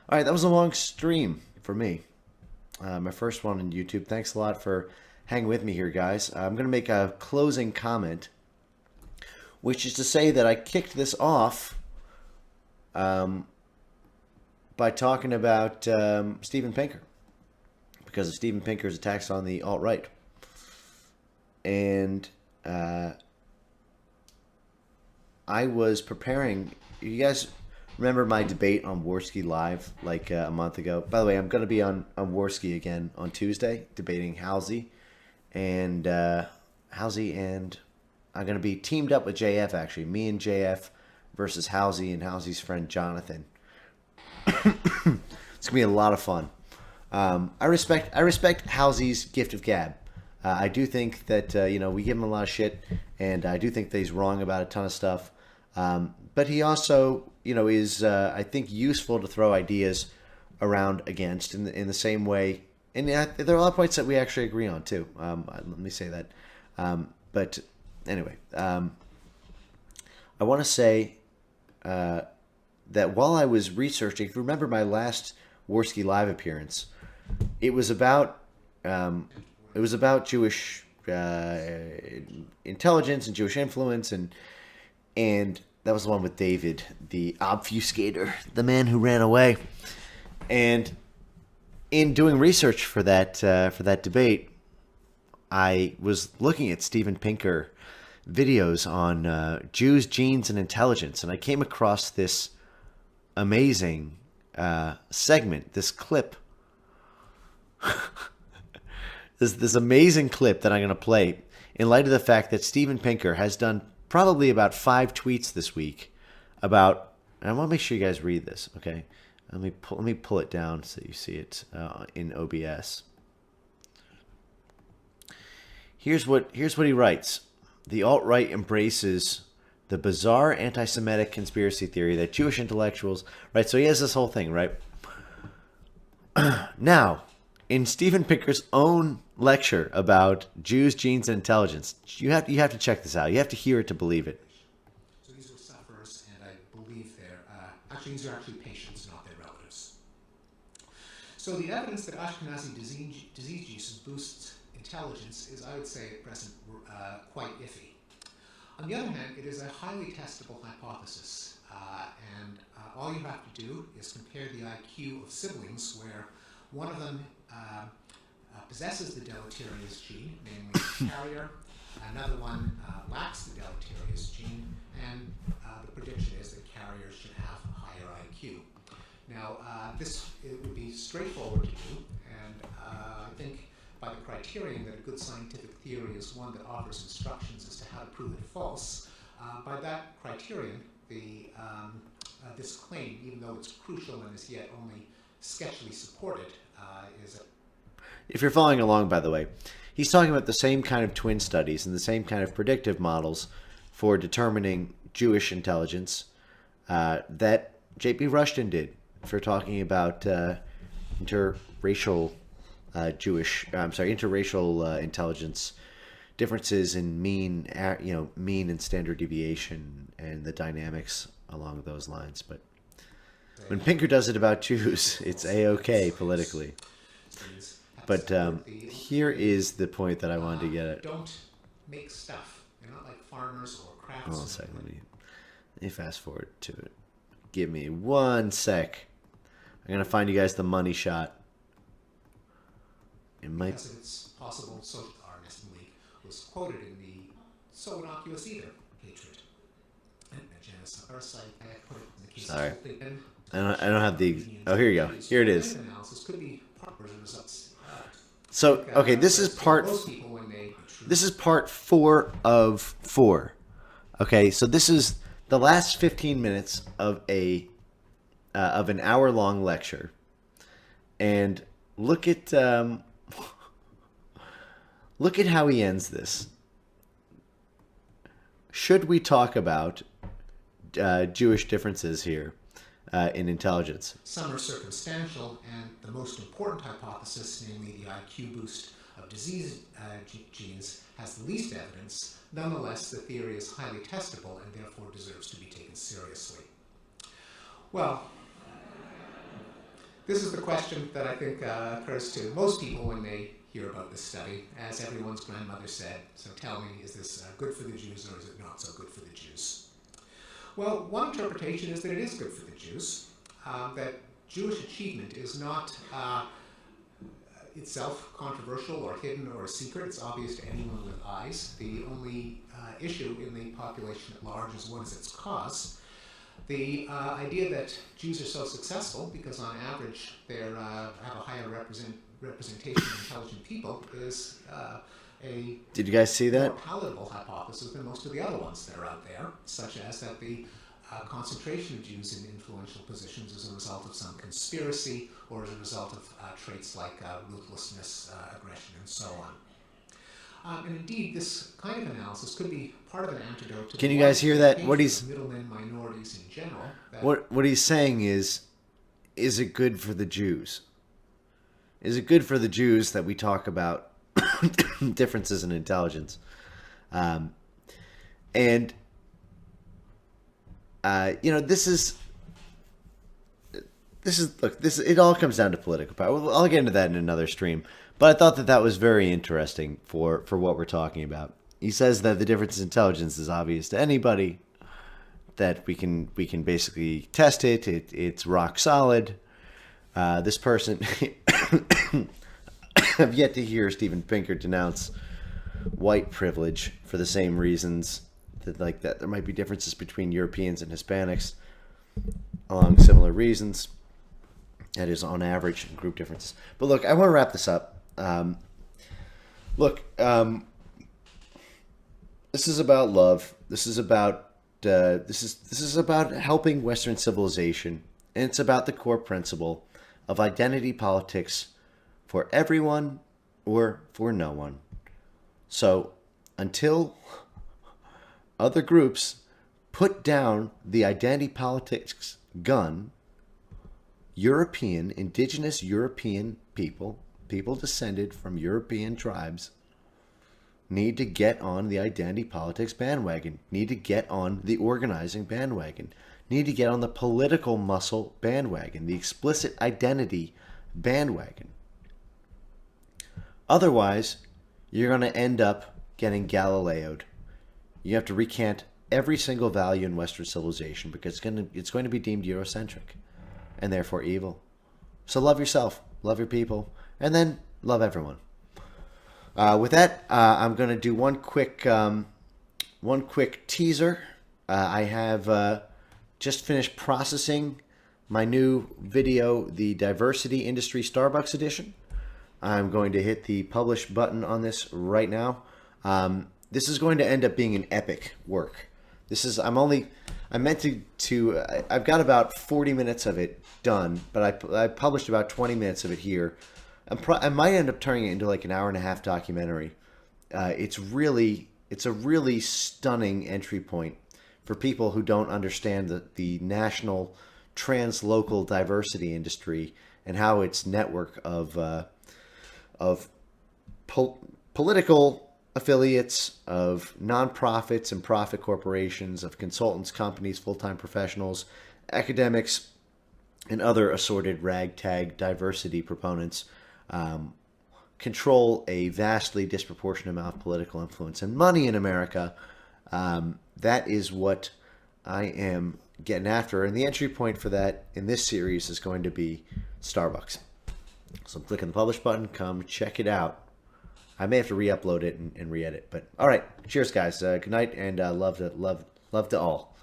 All right, that was a long stream for me. My first one on YouTube. Thanks a lot for hanging with me here, guys. I'm going to make a closing comment, which is to say that I kicked this off um, by talking about Steven Pinker because of Steven Pinker's attacks on the alt-right. And I was preparing. You guys remember my debate on Warski Live like a month ago? By the way, I'm going to be on Warski again on Tuesday debating Halsey. And Halsey and I'm going to be teamed up with JF, actually. Me and JF versus Halsey and Halsey's friend Jonathan. It's going to be a lot of fun. I respect Halsey's gift of gab. I do think that we give him a lot of shit, and I do think that he's wrong about a ton of stuff. But he also is I think useful to throw ideas around against in the same way. And there are a lot of points that we actually agree on too. Let me say that. But anyway, I want to say that while I was researching, if you remember my last Warski Live appearance, it was about Jewish intelligence and Jewish influence, and that was the one with David, the obfuscator, the man who ran away. And in doing research for that debate, I was looking at Steven Pinker videos on Jews, genes, and intelligence, and I came across this amazing segment, this clip. This amazing clip that I'm going to play in light of the fact that Steven Pinker has done probably about 5 tweets this week about, and I want to make sure you guys read this, okay? Let me pull it down so you see it in OBS. Here's what he writes. The alt-right embraces the bizarre anti-Semitic conspiracy theory that Jewish intellectuals, right? So he has this whole thing, right? Now, in Steven Pinker's own lecture about Jews, genes, and intelligence, you have to check this out. You have to hear it to believe it. So these were sufferers, and I believe these are actually patients, not their relatives. So the evidence that Ashkenazi disease use boosts intelligence is, I would say, at present quite iffy. On the other hand, it is a highly testable hypothesis, and all you have to do is compare the IQ of siblings where one of them possesses the deleterious gene, namely the carrier, another one lacks the deleterious gene, and the prediction is that carriers should have a higher IQ. Now, it would be straightforward to do, and I think by the criterion that a good scientific theory is one that offers instructions as to how to prove it false, by that criterion, this claim, even though it's crucial and is yet only sketchily supported, is a... If you're following along, by the way, he's talking about the same kind of twin studies and the same kind of predictive models for determining Jewish intelligence that J.P. Rushton did for talking about interracial intelligence differences in mean and standard deviation and the dynamics along those lines. But when Pinker does it about Jews, it's A-OK politically. But here is the point that I wanted to get at. Don't make stuff. They're not like farmers or craftsmen. Hold on a second. Let me fast forward to it. Give me 1 sec. I'm going to find you guys the money shot. It might... Because of its possible social Arnest League was quoted in the So Innocuous Either hatred. And genocide. Parasite, I put it in the case Sorry. of I don't have the... Oh, here you go. Here it is. So, okay, this is part 4 of 4. Okay, so this is the last 15 minutes of an hour-long lecture. And look at how he ends this. Should we talk about Jewish differences here in intelligence? Some are circumstantial, and the most important hypothesis, namely the IQ boost of disease genes, has the least evidence. Nonetheless, the theory is highly testable and therefore deserves to be taken seriously. Well, This is the question that I think occurs to most people when they hear about this study. As everyone's grandmother said, so tell me, is this good for the Jews or is it not so good for the Jews? Well, one interpretation is that it is good for the Jews, that Jewish achievement is not itself controversial or hidden or a secret. It's obvious to anyone with eyes. The only issue in the population at large is what is its cause. The idea that Jews are so successful because on average they have a higher representation of intelligent people is a Did you guys see that? more palatable hypothesis than most of the other ones that are out there, such as that the concentration of Jews in influential positions is a result of some conspiracy or as a result of traits like ruthlessness, aggression, and so on. And indeed, this kind of analysis could be part of an antidote to Can you guys hear that? What he's middlemen minorities in general. what he's saying is it good for the Jews? Is it good for the Jews that we talk about differences in intelligence? And this is look, it all comes down to political power. I'll get into that in another stream, but I thought that was very interesting for what we're talking about. He says that the difference in intelligence is obvious to anybody, that we can basically test it. It's rock solid. This person I've yet to hear Steven Pinker denounce white privilege for the same reasons that there might be differences between Europeans and Hispanics along similar reasons. That is, on average, group differences. But look, I want to wrap this up. This is about love. This is about this is about helping Western civilization, and it's about the core principle of identity politics for everyone or for no one. So until other groups put down the identity politics gun, indigenous European people descended from European tribes, need to get on the identity politics bandwagon, need to get on the organizing bandwagon, need to get on the political muscle bandwagon, the explicit identity bandwagon. Otherwise, you're going to end up getting Galileo'd. You have to recant every single value in Western civilization because it's going to be deemed Eurocentric and therefore evil. So love yourself, love your people, and then love everyone. With that, I'm going to do one quick teaser. I have just finished processing my new video, the Diversity Industry Starbucks Edition. I'm going to hit the publish button on this right now. This is going to end up being an epic work. I've got about 40 minutes of it done, but I published about 20 minutes of it here. I might end up turning it into like an hour and a half documentary. It's a really stunning entry point for people who don't understand the national translocal diversity industry and how its network of political affiliates, of nonprofits and profit corporations, of consultants, companies, full-time professionals, academics, and other assorted ragtag diversity proponents control a vastly disproportionate amount of political influence and money in America. That is what I am getting after. And the entry point for that in this series is going to be Starbucks. So I'm clicking the publish button. Come check it out. I may have to re-upload it and re-edit. But all right. Cheers, guys. Good night and love to all.